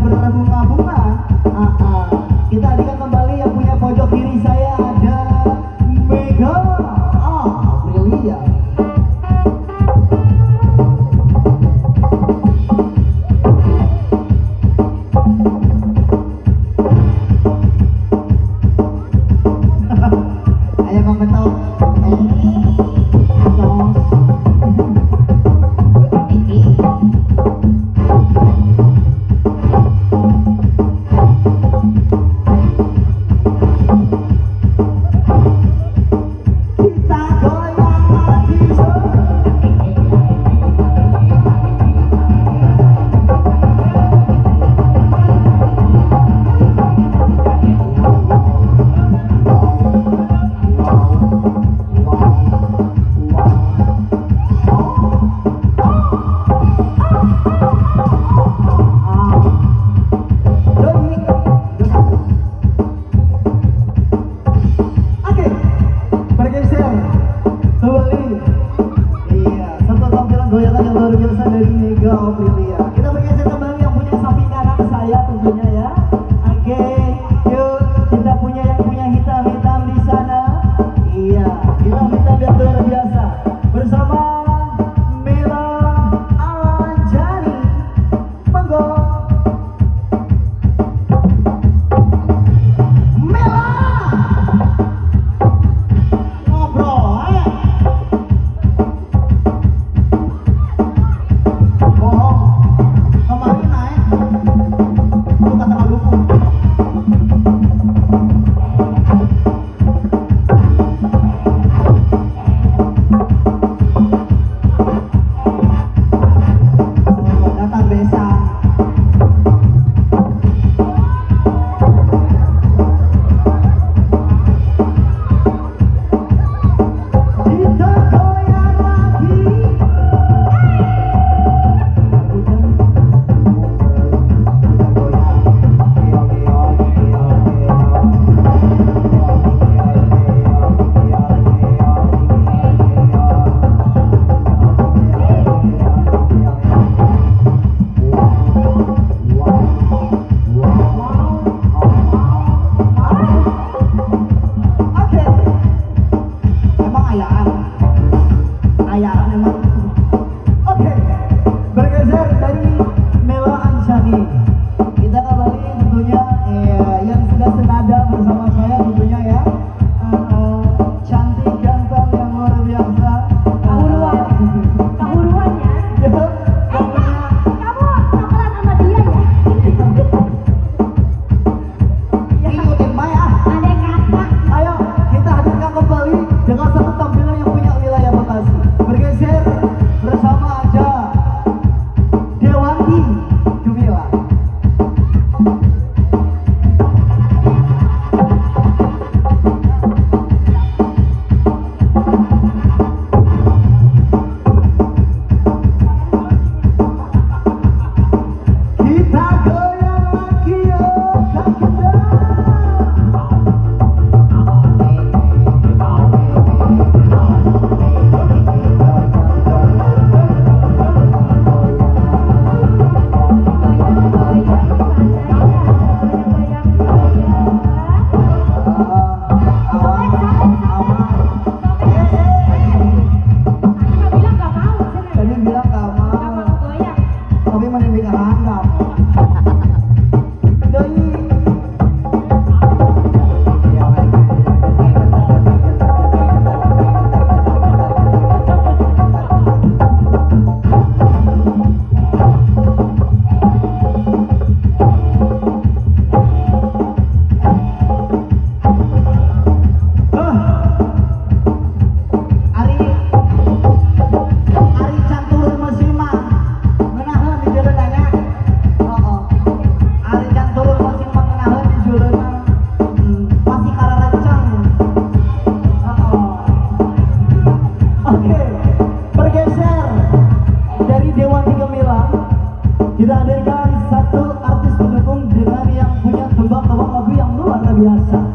berbunga-bunga. Kita hadirkan kembali yang punya pojok kiri saya ada Mega Aprilia. Ayo kompetau. Goyangan yang luar biasa dari Mega Aprilia. Kita bergeser kembali yang punya samping kanan saya tentunya ya. Oke, yuk kita punya yang punya hitam-hitam di sana. Iya, hitam-hitam yang luar biasa bersama Mela Anjani. Monggo. Mela. Ngobrol, ayo. Ayaan emang. Oke, bergeser dari Mela Anjani. Kita kembali tentunya yang sudah senada bersama saya tentunya ya. Cantik ganteng yang luar biasa. Kahuruan ya. Kamu coklat sama dia ya. Ikutin Maya. Ada kakak. Ayo kita hadirkan kembali dengan satu tampilan yang punya wilayah Bekasi. Bergeser bersama aja Dewanti Gemilang. Kita goyang lagi yuk, kakak. Tapi mending handap. Kita hadirkan satu artis pendukung dengan yang punya tembang lagu yang luar biasa.